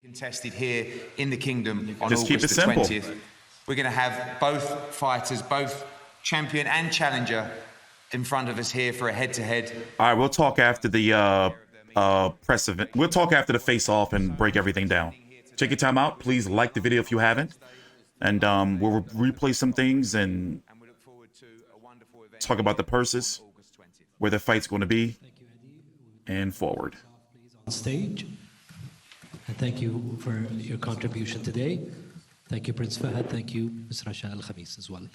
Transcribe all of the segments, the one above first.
Contested here in the Kingdom on Just keep August it the simple. 20th. We're going to have both fighters, both champion and challenger, in front of us here for a head-to-head. All right, we'll talk after the press event. We'll talk after the face-off and break everything down. Take your time out. Please like the video if you haven't. And we'll replay some things and talk about the purses, where the fight's going to be, and forward. On stage. And thank you for your contribution today. Thank you, Prince Fahad. Thank you, Ms. Rasha Al-Khamis as well.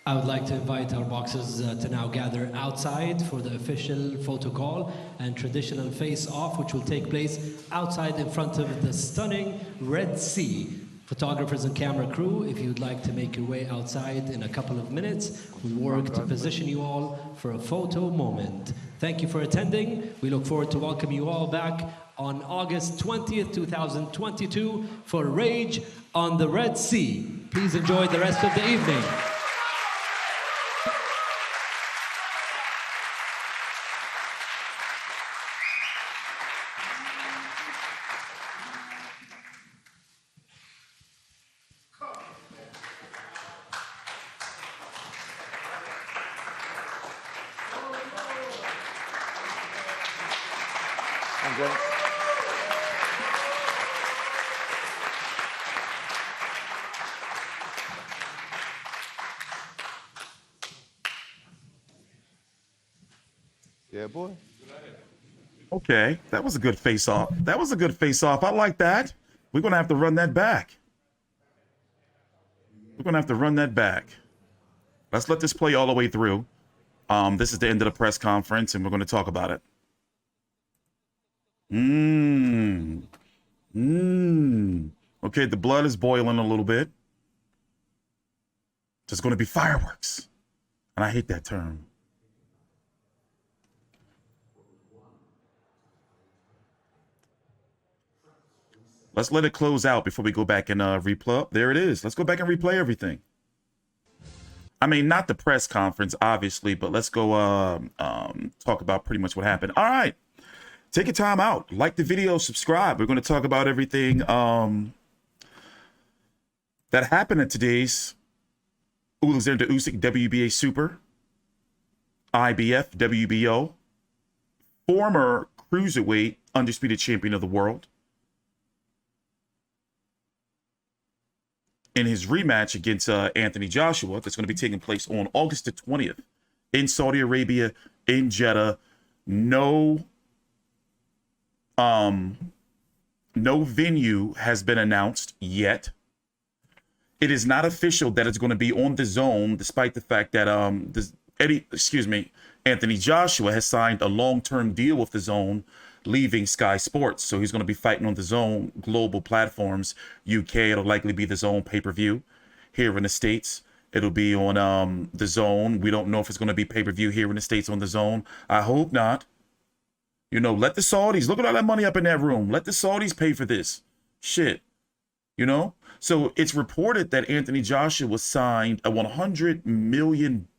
I would like to invite our boxers to now gather outside for the official photo call and traditional face-off, which will take place outside in front of the stunning Red Sea. Photographers and camera crew, if you'd like to make your way outside in a couple of minutes, we'll work to position you all for a photo moment. Thank you for attending. We look forward to welcoming you all back on August 20th, 2022 for Rage on the Red Sea. Please enjoy the rest of the evening. Yeah, boy. Okay, that was a good face-off. That was a good face-off. I like that. We're going to have to run that back. We're going to have to run that back. Let's let this play all the way through. This is the end of the press conference, and we're going to talk about it. Okay, the blood is boiling a little bit. There's going to be fireworks. And I hate that term. Let's let it close out before we go back and replay. There it is. Let's go back and replay everything. I mean, not the press conference, obviously, but let's go talk about pretty much what happened. All right. Take your time out. Like the video, subscribe. We're going to talk about everything that happened at today's Oleksandr Usyk WBA Super, IBF, WBO, former cruiserweight undisputed champion of the world. In his rematch against Anthony Joshua, that's going to be taking place on August the 20th in Saudi Arabia, in Jeddah. No venue has been announced yet. It is not official that it's going to be on the DAZN, despite the fact that Anthony Joshua has signed a long-term deal with the DAZN, leaving Sky Sports. So he's going to be fighting on the DAZN global platforms. UK, it'll likely be the DAZN pay-per-view. Here in the States, it'll be on the DAZN. We don't know if it's going to be pay-per-view here in the States on the DAZN. I hope not. You know, let the Saudis, look at all that money up in that room. Let the Saudis pay for this shit, you know? So it's reported that Anthony Joshua signed a 100 million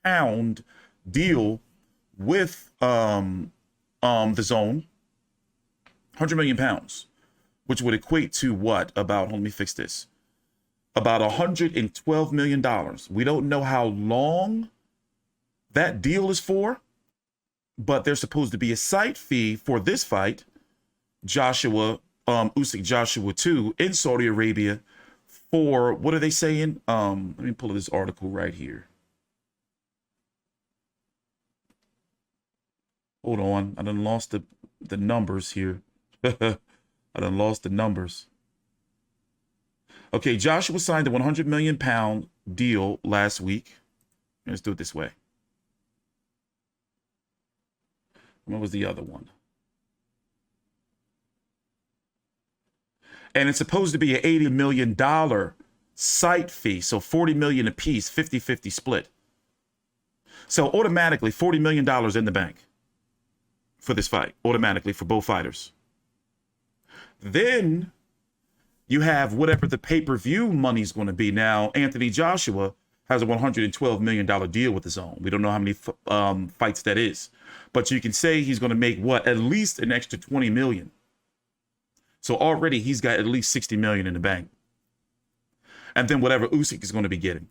pound deal with the DAZN, 100 million pounds, which would equate to what? About, let me fix this, about $112 million. We don't know how long that deal is for, but there's supposed to be a site fee for this fight, Usyk Joshua 2 in Saudi Arabia, for, what are they saying? Let me pull this article right here. Hold on, I done lost the the numbers here. I done lost the numbers. Okay, Joshua signed a 100 million pound deal last week. Let's do it this way. What was the other one? And it's supposed to be an $80 million site fee. So $40 million a piece, 50-50 split. So automatically $40 million in the bank for this fight, automatically for both fighters. Then you have whatever the pay-per-view money is going to be. Now, Anthony Joshua has a $112 million deal with DAZN. We don't know how many fights that is. But you can say he's going to make, what, at least an extra $20 million. So already he's got at least $60 million in the bank. And then whatever Usyk is going to be getting.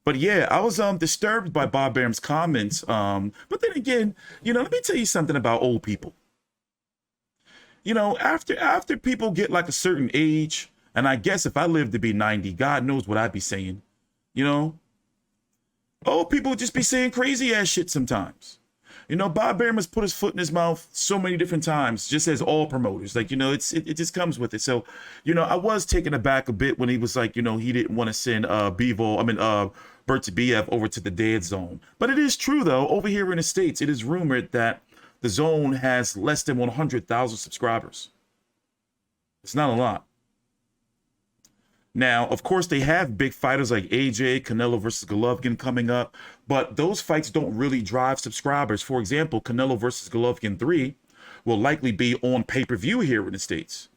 But yeah, I was disturbed by Bob Barham's comments. But then again, you know, let me tell you something about old people. You know, after people get like a certain age, and I guess if I lived to be 90, God knows what I'd be saying. You know, old people just be saying crazy ass shit sometimes. You know, Bob Barham has put his foot in his mouth so many different times, just as all promoters. Like, you know, it just comes with it. So, you know, I was taken aback a bit when he was like, you know, he didn't want to send Bertibiev over to the DAZN. But it is true, though, over here in the States, it is rumored that the DAZN has less than 100,000 subscribers. It's not a lot. Now, of course, they have big fighters like AJ, Canelo versus Golovkin coming up, but those fights don't really drive subscribers. For example, Canelo versus Golovkin 3 will likely be on pay-per-view here in the States.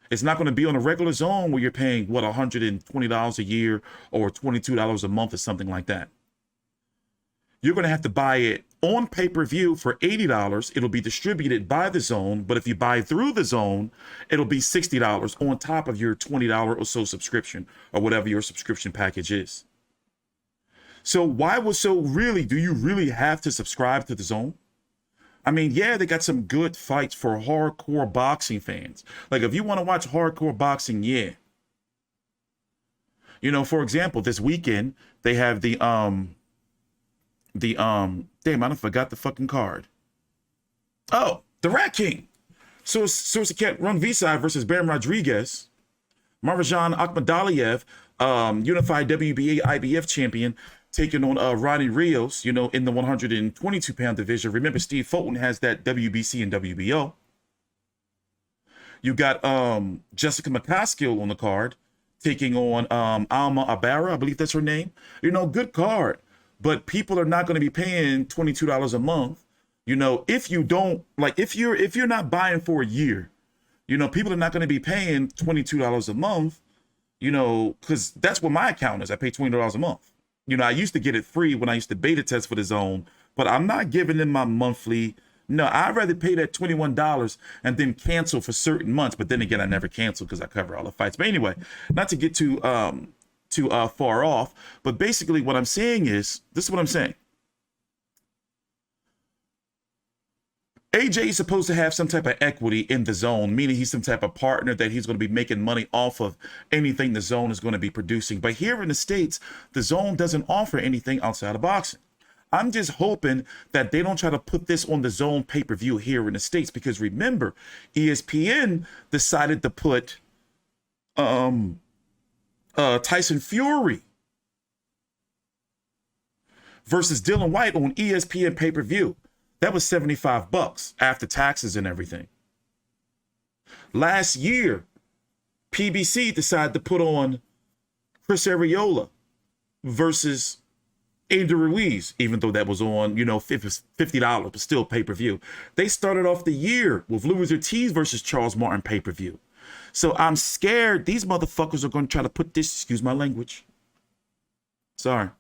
It's not going to be on a regular zone where you're paying, what, $120 a year or $22 a month or something like that. You're going to have to buy it on pay-per-view for $80. It'll be distributed by the DAZN, but if you buy through the DAZN, it'll be $60 on top of your $20 or so subscription or whatever your subscription package is. So do you really have to subscribe to the DAZN? I mean, yeah, they got some good fights for hardcore boxing fans. Like, if you want to watch hardcore boxing, yeah. You know, for example, this weekend, they have damn, I forgot the fucking card. Oh, the Rat King. So Srisaket Rungvisai versus Bam Rodriguez. Murodjon Akhmadaliev, unified WBA IBF champion, taking on Ronny Rios, you know, in the 122-pound division. Remember, Steve Fulton has that WBC and WBO. You got Jessica McCaskill on the card, taking on Alma Ibarra, I believe that's her name. You know, good card. But people are not going to be paying $22 a month. You know, if you don't, like, if you're not buying for a year, you know, people are not going to be paying $22 a month, you know, because that's what my account is. I pay $20 a month. You know, I used to get it free when I used to beta test for the DAZN, but I'm not giving them my monthly. No, I'd rather pay that $21 and then cancel for certain months. But then again, I never cancel because I cover all the fights. But anyway, not to get too far off, but basically what I'm saying is, this is what I'm saying. AJ is supposed to have some type of equity in the DAZN, meaning he's some type of partner that he's going to be making money off of anything the DAZN is going to be producing. But here in the States, the DAZN doesn't offer anything outside of boxing. I'm just hoping that they don't try to put this on the DAZN pay-per-view here in the States, because remember, ESPN decided to put Tyson Fury versus Dylan White on ESPN pay-per-view. That was $75 after taxes and everything. Last year, PBC decided to put on Chris Arreola versus Andrew Ruiz, even though that was on, you know, $50, but still pay-per-view. They started off the year with Luis Ortiz versus Charles Martin pay-per-view. So I'm scared these motherfuckers are going to try to put this, excuse my language. Sorry.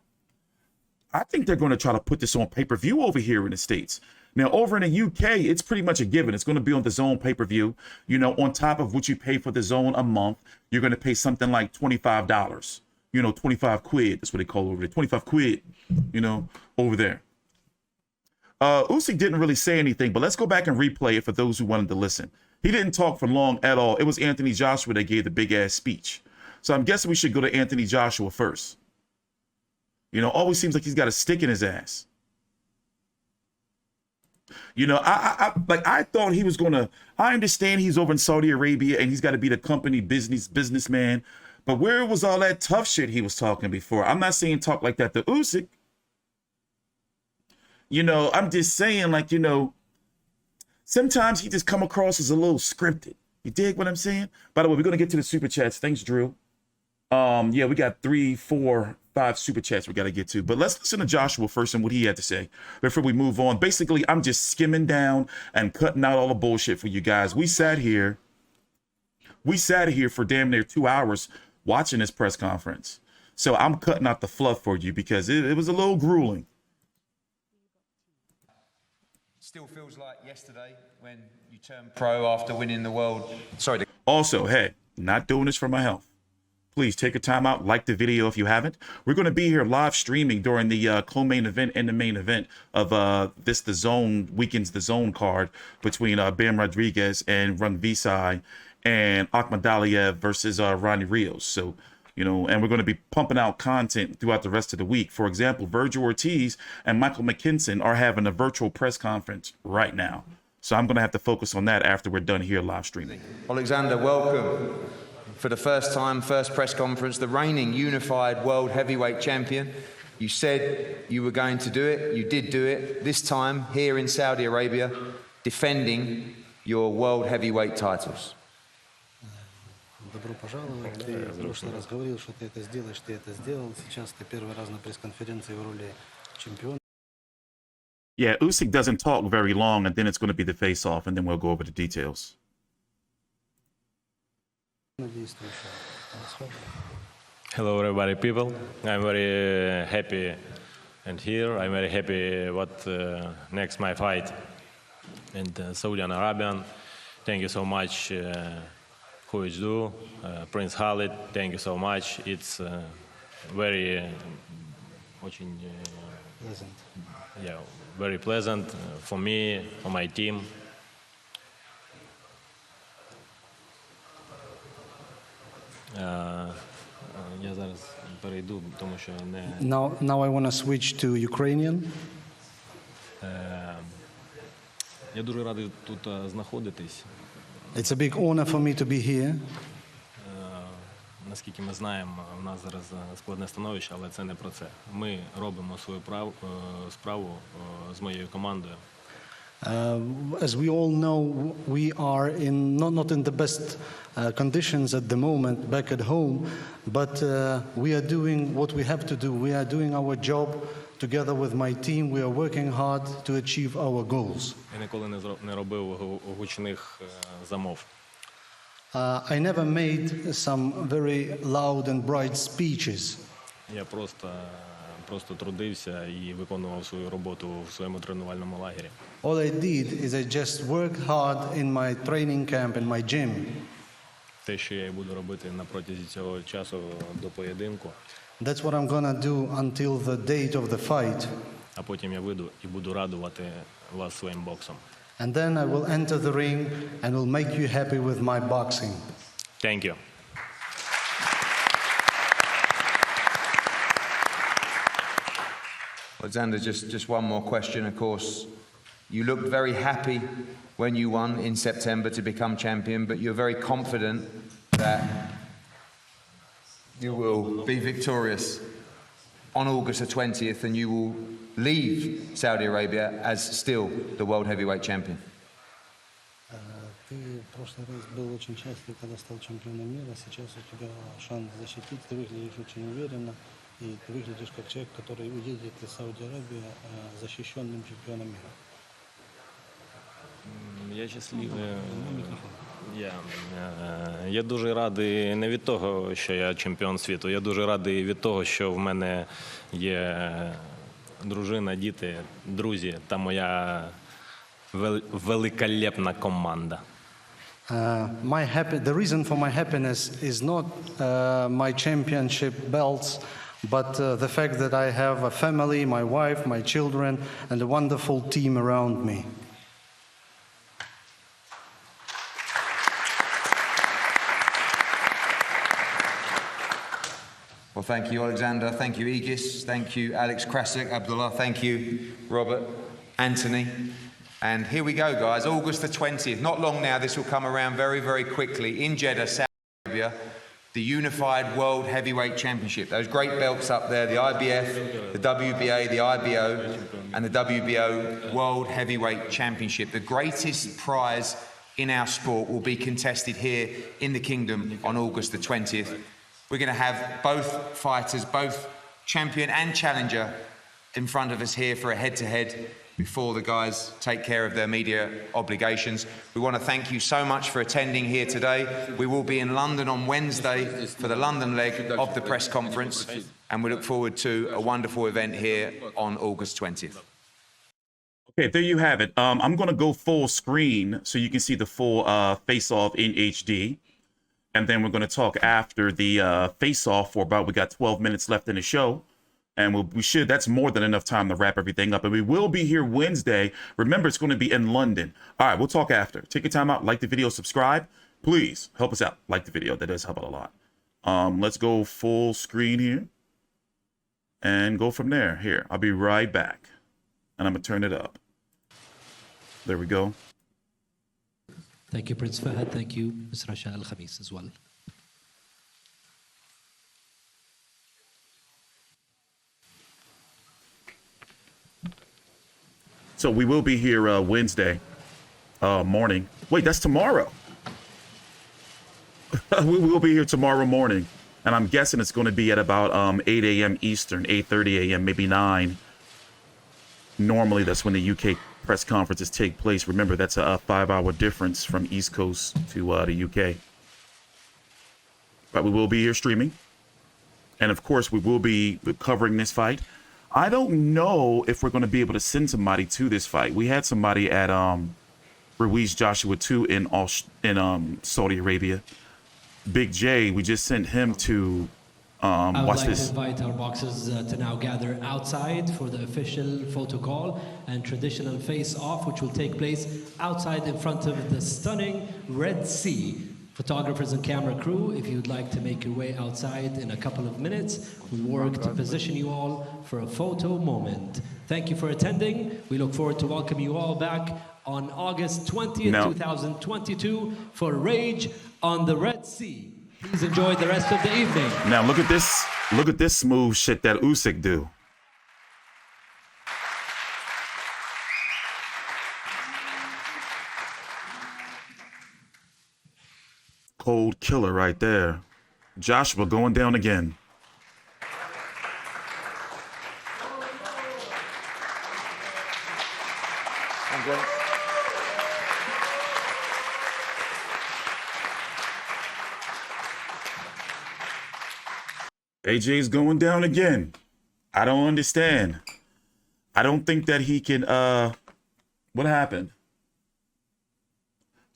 I think they're going to try to put this on pay-per-view over here in the States. Now, over in the UK, it's pretty much a given. It's going to be on the DAZN pay-per-view. You know, on top of what you pay for the DAZN a month, you're going to pay something like $25. You know, 25 quid. That's what they call it over there. 25 quid, you know, over there. Usyk didn't really say anything, but let's go back and replay it for those who wanted to listen. He didn't talk for long at all. It was Anthony Joshua that gave the big-ass speech. So I'm guessing we should go to Anthony Joshua first. You know, always seems like he's got a stick in his ass. You know, I thought he was gonna. I understand he's over in Saudi Arabia and he's got to be the company businessman, but where was all that tough shit he was talking before? I'm not saying talk like that to Usyk. You know, I'm just saying, like, you know, sometimes he just come across as a little scripted. You dig what I'm saying? By the way, we're gonna get to the super chats. Thanks, Drew. Yeah, we got 3, 4, 5 super chats we got to get to. But let's listen to Joshua first and what he had to say before we move on. Basically, I'm just skimming down and cutting out all the bullshit for you guys. We sat here for damn near 2 hours watching this press conference. So I'm cutting out the fluff for you because it was a little grueling. Still feels like yesterday when you turned pro after winning the world. Sorry. Also, hey, not doing this for my health. Please take a time out, like the video if you haven't. We're going to be here live streaming during the co-main event and the main event of the DAZN card between Bam Rodriguez and Rungvisai and Akhmadaliev versus Ronny Rios. So, you know, and we're going to be pumping out content throughout the rest of the week. For example, Virgil Ortiz and Michael McKinson are having a virtual press conference right now. So I'm going to have to focus on that after we're done here live streaming. Oleksandr, welcome. For the first time, first press conference, the reigning unified world heavyweight champion. You said you were going to do it. You did do it. This time here in Saudi Arabia, defending your world heavyweight titles. Добро пожаловать. Ты в прошлый раз говорил, что ты это сделаешь, ты это сделал. Сейчас ты первый раз на пресс-конференции в роли чемпиона. Yeah, Usyk doesn't talk very long, and then it's going to be the face-off, and then we'll go over the details. Hello, everybody, people. I'm very happy and here. I'm very happy what next my fight in Saudi Arabia. Thank you so much, Julio, Prince Khalid. Thank you so much. It's very, Pleasant. yeah, very pleasant for me, for my team. Я зараз перейду, тому що не... Now I want to switch to Ukrainian. Я дуже радий тут знаходитись. It's a big honor for me to be here. Наскільки ми знаємо, у нас зараз складне становище, але це не про це. Ми робимо свою справу з моєю командою. As we all know, we are not in the best conditions at the moment back at home, but we are doing what we have to do. We are doing our job together with my team. We are working hard to achieve our goals. Я ніколи не робив гучних замов. I never made some very loud and bright speeches. Я просто трудився і виконував свою роботу в своєму тренувальному лагері. All I did is I just worked hard in my training camp, in my gym. Те, що я і буду робити на протязі цього часу до поєдинку. That's what I'm gonna do until the date of the fight. А потім я вийду і буду радувати вас своїм боксом. And then I will enter the ring and will make you happy with my boxing. Thank you. Oleksandr, just one more question, of course. You looked very happy when you won in September to become champion, but you're very confident that you will be victorious on August the 20th and you will leave Saudi Arabia as still the world heavyweight champion. Ты в прошлый раз был очень счастлив, когда стал чемпионом мира. Сейчас у тебя шанс защитить. Ты выглядишь очень уверенно. И ты выглядишь как человек, который уедет из Сауди-Аравии защищенным чемпионом мира. Я щасливий. Я дуже радий не від того, що я чемпіон світу. Я дуже радий від того, що в мене є дружина, діти, друзі та моя великолепна команда. The reason for my happiness is not my championship belts, but the fact that I have a family, my wife, my children, and a wonderful team around me. Well, thank you, Oleksandr. Thank you, Aegis. Thank you, Alex Krasik, Abdullah. Thank you, Robert, Anthony. And here we go, guys. August the 20th. Not long now. This will come around very, very quickly. In Jeddah, Saudi Arabia, the Unified World Heavyweight Championship. Those great belts up there, the IBF, the WBA, the IBO, and the WBO World Heavyweight Championship. The greatest prize in our sport will be contested here in the Kingdom on August the 20th. We're going to have both fighters, both champion and challenger, in front of us here for a head-to-head before the guys take care of their media obligations. We want to thank you so much for attending here today. We will be in London on Wednesday for the London leg of the press conference, and we look forward to a wonderful event here on August 20th. Okay, there you have it. I'm going to go full screen so you can see the full face-off in HD. And then we're going to talk after the face-off for about, we got 12 minutes left in the show. And we should, that's more than enough time to wrap everything up. And we will be here Wednesday. Remember, it's going to be in London. All right, we'll talk after. Take your time out, like the video, subscribe. Please help us out. Like the video. That does help out a lot. Let's go full screen here and go from there. Here, I'll be right back. And I'm going to turn it up. There we go. Thank you, Prince Fahad. Thank you, Ms. Rasha Al-Khamis as well. So we will be here Wednesday morning. Wait, that's tomorrow. We will be here tomorrow morning. And I'm guessing it's going to be at about 8 a.m. Eastern, 8:30 a.m., maybe 9. Normally, that's when the UK press conferences take place. Remember, that's a 5-hour difference from East Coast to the UK. But we will be here streaming. And, of course, we will be covering this fight. I don't know if we're going to be able to send somebody to this fight. We had somebody at Ruiz Joshua 2 in Saudi Arabia. Big J, we just sent him to I would watch like this. to invite our boxers to now gather outside for the official photo call and traditional face-off, which will take place outside in front of the stunning Red Sea. Photographers and camera crew, if you'd like to make your way outside in a couple of minutes, we work to position you all for a photo moment. Thank you for attending. We look forward to welcoming you all back on August 20th, 2022 for Rage on the Red Sea. Please enjoy the rest of the evening. Now look at this. Look at this smooth shit that Usyk do. Cold killer right there. Joshua going down again. AJ's going down again. I don't understand. I don't think that he can, what happened?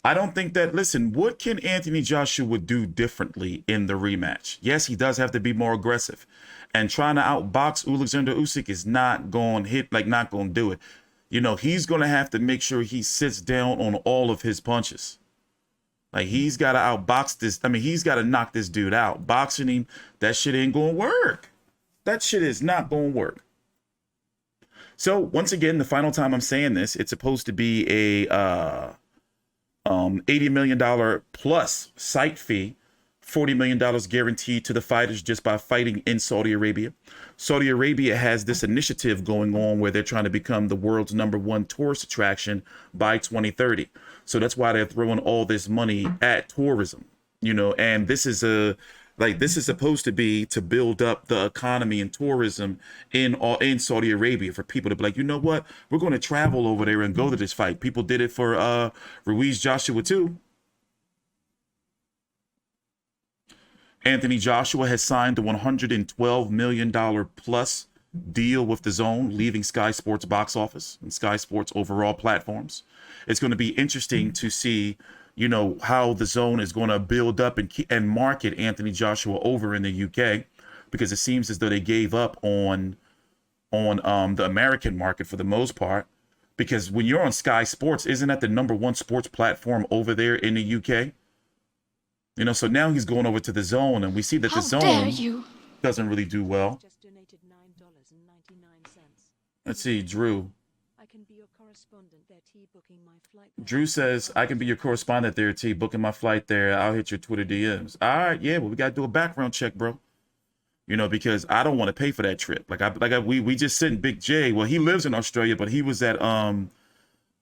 I don't think that, listen, what can Anthony Joshua do differently in the rematch? Yes, he does have to be more aggressive. And trying to outbox Oleksandr Usyk is not going to hit, like not going to do it. You know, he's going to have to make sure he sits down on all of his punches. Like, he's got to outbox this. I mean, he's got to knock this dude out. Boxing him, that shit ain't going to work. That shit is not going to work. So, once again, the final time I'm saying this, it's supposed to be a $80 million plus site fee, $40 million guaranteed to the fighters just by fighting in Saudi Arabia. Saudi Arabia has this initiative going on where they're trying to become the world's #1 tourist attraction by 2030. So that's why they're throwing all this money at tourism, you know, and this is supposed to be to build up the economy and tourism in Saudi Arabia for people to be like, you know what, we're going to travel over there and go to this fight. People did it for Ruiz Joshua too. Anthony Joshua has signed a $112 million plus deal with DAZN, leaving Sky Sports box office and Sky Sports overall platforms. It's going to be interesting to see, you know, how DAZN is going to build up and market Anthony Joshua over in the UK, because it seems as though they gave up on the American market for the most part. Because when you're on Sky Sports, isn't that the #1 sports platform over there in the UK? You know, so now he's going over to DAZN, and we see that DAZN doesn't really do well. Let's see, Drew. Drew says, I can be your correspondent there, T. Booking my flight there. I'll hit your Twitter DMs. All right, yeah, well, we got to do a background check, bro. You know, because I don't want to pay for that trip. We just sent Big J. Well, he lives in Australia, but he was at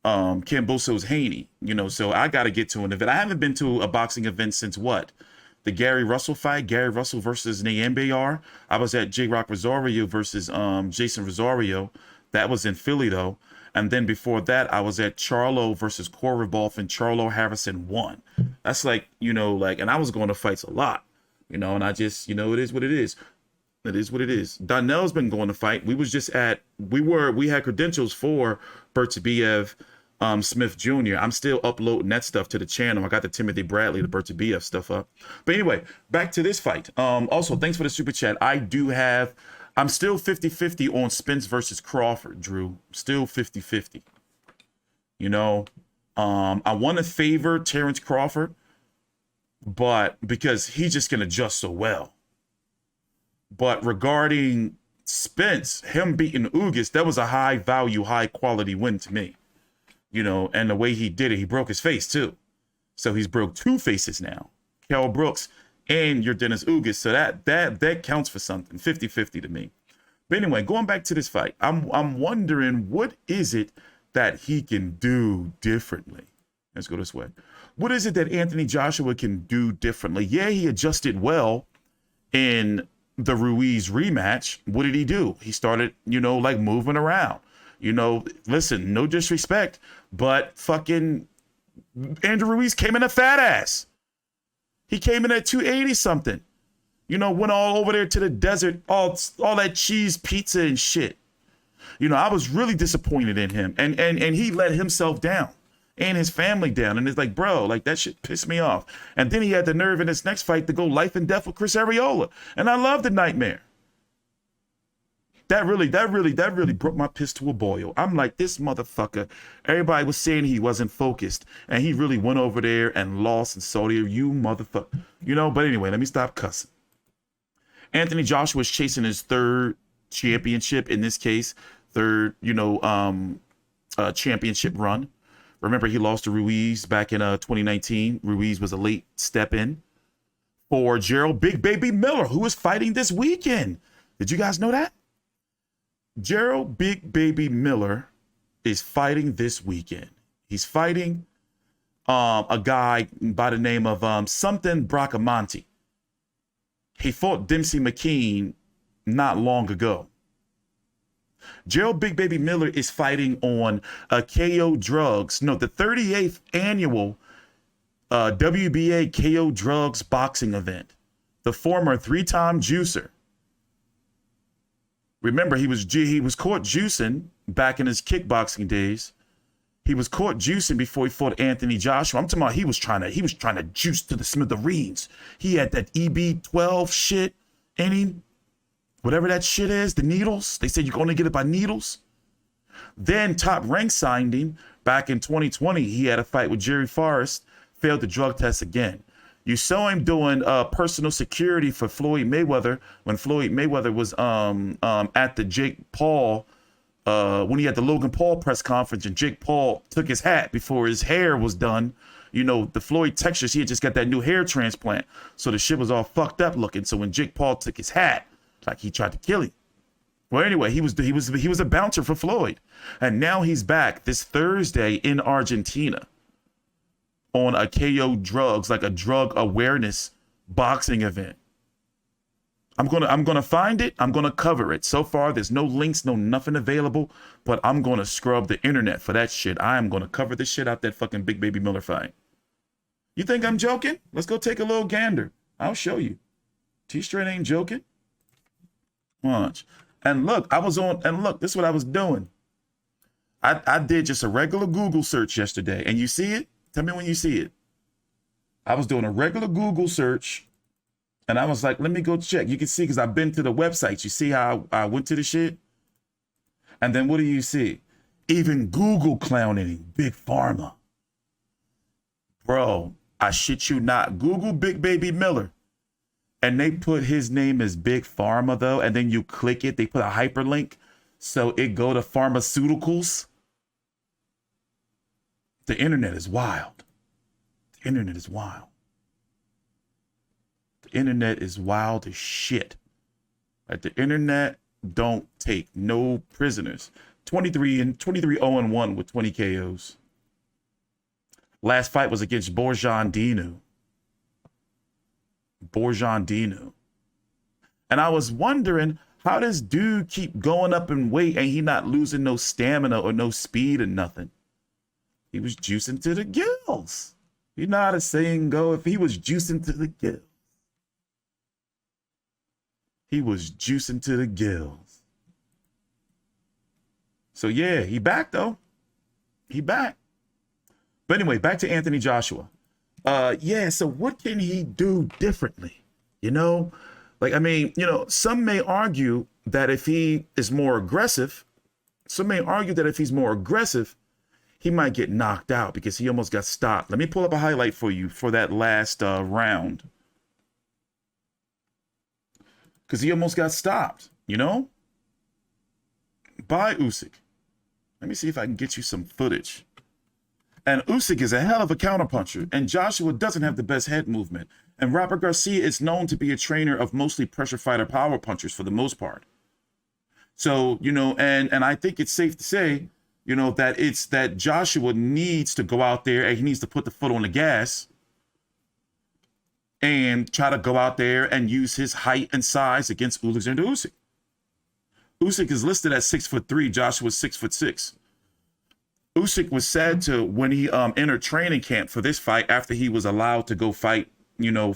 Camboso's Haney, you know, so I got to get to an event. I haven't been to a boxing event since what? The Gary Russell fight, Gary Russell versus Nayambayar. I was at J-Rock Rosario versus Jason Rosario. That was in Philly, though. And then before that, I was at Charlo versus Korobov, and Charlo Harrison won. That's like, you know, like, and I was going to fights a lot, you know, and I just, you know, it is what it is. It is what it is. Donnell's been going to fight. We had credentials for Bertabiev, Smith Jr. I'm still uploading that stuff to the channel. I got the Timothy Bradley, the Bertabiev stuff up. But anyway, back to this fight. Also, thanks for the super chat. I'm still 50-50 on Spence versus Crawford, Drew. Still 50-50. You know, I want to favor Terrence Crawford, but because he's just going to adjust so well. But regarding Spence, him beating Ugas, that was a high value, high quality win to me. You know, and the way he did it, he broke his face too. So he's broke two faces now. Kell Brooks and your Dennis Ugas. So that counts for something. 50-50 to me. But anyway, going back to this fight, I'm wondering, what is it that he can do differently? Let's go this way. What is it that Anthony Joshua can do differently? Yeah, he adjusted well in the Ruiz rematch. What did he do? He started, you know, like moving around. You know, listen, no disrespect, but fucking Andrew Ruiz came in a fat ass. He came in at 280 something. You know, went all over there to the desert, all that cheese pizza and shit. You know, I was really disappointed in him. And he let himself down and his family down. And it's like, bro, like that shit pissed me off. And then he had the nerve in his next fight to go life and death with Chris Arreola. And I love the nightmare. That really broke my piss to a boil. I'm like, this motherfucker, everybody was saying he wasn't focused, and he really went over there and lost in Saudi. You motherfucker. You know, but anyway, let me stop cussing. Anthony Joshua is chasing his third championship, in this case, third, you know, championship run. Remember, he lost to Ruiz back in 2019. Ruiz was a late step in for Jarrell Big Baby Miller, who is fighting this weekend. Did you guys know that? Jarrell Big Baby Miller is fighting this weekend. He's fighting a guy by the name of something Bracamonte. He fought Dempsey McKean not long ago. Jarrell Big Baby Miller is fighting on KO Drugs. No, the 38th annual WBA KO Drugs boxing event. The former three-time juicer. Remember, he was caught juicing back in his kickboxing days. He was caught juicing before he fought Anthony Joshua. I'm talking about he was trying to juice to the smithereens. He had that EB12 shit in him. Whatever that shit is, the needles. They said you can only get it by needles. Then Top Rank signed him back in 2020. He had a fight with Jerry Forrest, failed the drug test again. You saw him doing personal security for Floyd Mayweather when Floyd Mayweather was at the Jake Paul, when he had the Logan Paul press conference, and Jake Paul took his hat before his hair was done. You know, the Floyd Texas, he had just got that new hair transplant. So the shit was all fucked up looking. So when Jake Paul took his hat, like he tried to kill him. Well, anyway, he was a bouncer for Floyd. And now he's back this Thursday in Argentina on a KO Drugs, like a drug awareness boxing event. I'm gonna find it. I'm gonna cover it. So far, there's no links, no nothing available, but I'm gonna scrub the internet for that shit. I am gonna cover this shit out that fucking Big Baby Miller fight. You think I'm joking? Let's go take a little gander. I'll show you. T-Straight ain't joking. Watch. And look, this is what I was doing. I did just a regular Google search yesterday, and you see it? Tell me when you see it. I was doing a regular Google search, and I was like, let me go check. You can see, because I've been to the websites. You see how I went to the shit? And then what do you see? Even Google clowning him, Big Pharma. Bro, I shit you not. Google Big Baby Miller. And they put his name as Big Pharma, though. And then you click it. They put a hyperlink. So it go to pharmaceuticals. The internet is wild. The internet is wild. The internet is wild as shit. Right? The internet don't take no prisoners. 23-0-1 with 20 KOs. Last fight was against Borjan Dinu. And I was wondering, how does dude keep going up in weight and he not losing no stamina or no speed or nothing? He was juicing to the gills. You know how the saying go, if he was juicing to the gills. He was juicing to the gills. So yeah, he back though. He back. But anyway, back to Anthony Joshua. Yeah, so what can he do differently? You know, like, I mean, you know, some may argue that if he is more aggressive, he might get knocked out because he almost got stopped. Let me pull up a highlight for you for that last round. Because he almost got stopped, you know, by Usyk. Let me see if I can get you some footage. And Usyk is a hell of a counterpuncher, and Joshua doesn't have the best head movement. And Robert Garcia is known to be a trainer of mostly pressure fighter power punchers for the most part. So, you know, and I think it's safe to say, you know, that Joshua needs to go out there and he needs to put the foot on the gas and try to go out there and use his height and size against Oleksandr Usyk. Usyk is listed at 6'3", Joshua's 6'6". Usyk was said to, when he entered training camp for this fight, after he was allowed to go fight, you know,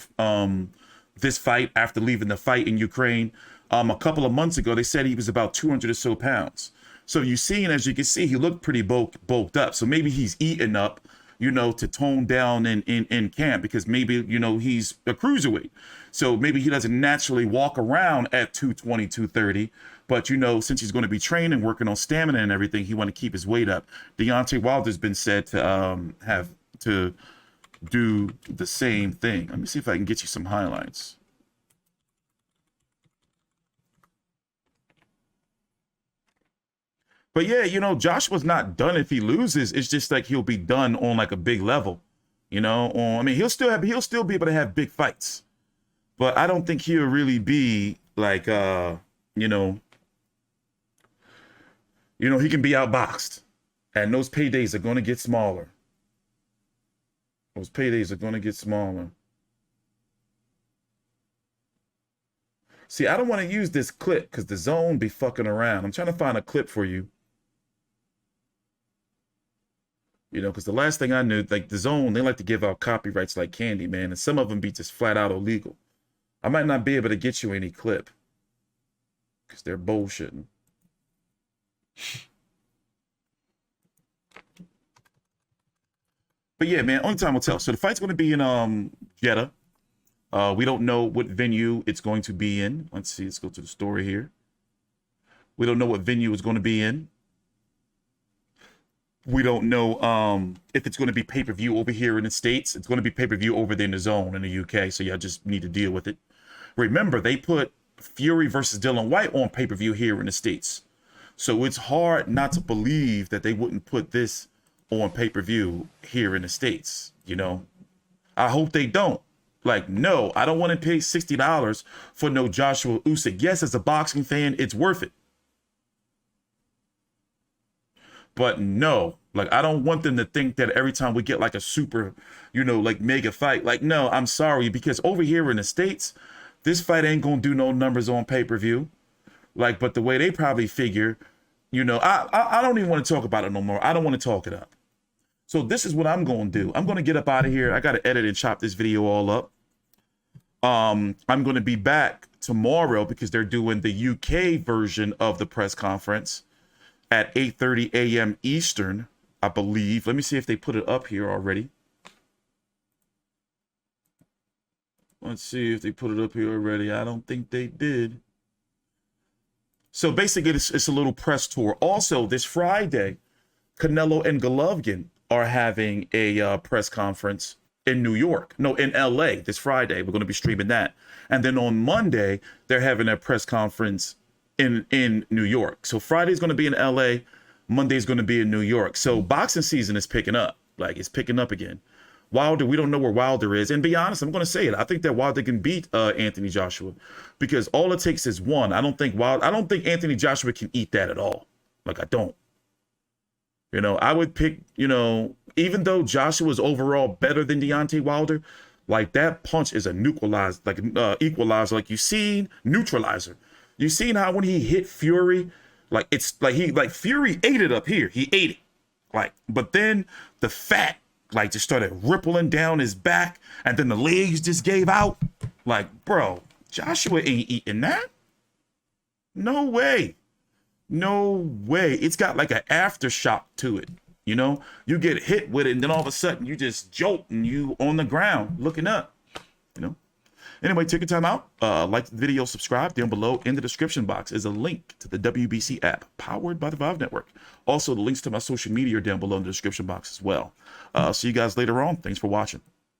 this fight after leaving the fight in Ukraine, a couple of months ago, they said he was about 200 or so pounds. So you see, and as you can see, he looked pretty bulked up. So maybe he's eating up, you know, to tone down in camp, because maybe, you know, he's a cruiserweight. So maybe he doesn't naturally walk around at 220, 230. But, you know, since he's going to be training, working on stamina and everything, he want to keep his weight up. Deontay Wilder's been said to have to do the same thing. Let me see if I can get you some highlights. But yeah, you know, Joshua's not done if he loses. It's just like he'll be done on like a big level, you know. I mean, he'll still be able to have big fights, but I don't think he'll really be like, you know, he can be outboxed, and those paydays are going to get smaller. Those paydays are going to get smaller. See, I don't want to use this clip because the zone be fucking around. I'm trying to find a clip for you. You know, because the last thing I knew, like the zone, they like to give out copyrights like candy, man. And some of them be just flat out illegal. I might not be able to get you any clip because they're bullshitting. But yeah, man, only time will tell. So the fight's going to be in Jeddah. We don't know what venue it's going to be in. Let's see. Let's go to the story here. We don't know what venue it's going to be in. We don't know if it's going to be pay-per-view over here in the States. It's going to be pay-per-view over there in the zone in the UK. So y'all just need to deal with it. Remember, they put Fury versus Dillian Whyte on pay-per-view here in the States. So it's hard not to believe that they wouldn't put this on pay-per-view here in the States. You know, I hope they don't. Like, no, I don't want to pay $60 for no Joshua Usyk. Yes, as a boxing fan, it's worth it. But no, like, I don't want them to think that every time we get like a super, you know, like mega fight, like, no, I'm sorry, because over here in the States, this fight ain't going to do no numbers on pay-per-view. Like, but the way they probably figure, you know, I don't even want to talk about it no more. I don't want to talk it up. So this is what I'm going to do. I'm going to get up out of here. I got to edit and chop this video all up. I'm going to be back tomorrow because they're doing the UK version of the press conference at 8:30 a.m. Eastern, I believe. Let me see if they put it up here already. Let's see if they put it up here already. I don't think they did. So basically, it's a little press tour. Also, this Friday, Canelo and Golovkin are having a press conference in New York. No, in LA this Friday. We're going to be streaming that. And then on Monday, they're having a press conference in New York. So Friday's going to be in LA. Monday's going to be in New York. So boxing season is picking up. Like, it's picking up again. Wilder, we don't know where Wilder is. And be honest, I'm going to say it. I think that Wilder can beat Anthony Joshua because all it takes is one. I don't think Anthony Joshua can eat that at all. Like, I don't. You know, I would pick, you know, even though Joshua is overall better than Deontay Wilder, like that punch is a equalizer. Like you seen neutralizer. You seen how when he hit Fury, like it's like Fury ate it up here. He ate it. Like, but then the fat like just started rippling down his back, and then the legs just gave out. Like, bro, Joshua ain't eating that. No way. No way. It's got like an aftershock to it. You know, you get hit with it, and then all of a sudden you just jolt and you on the ground looking up. You know. Anyway, take your time out. Like the video, subscribe. Down below in the description box is a link to the WBC app powered by the Vive Network. Also, the links to my social media are down below in the description box as well. See you guys later on. Thanks for watching.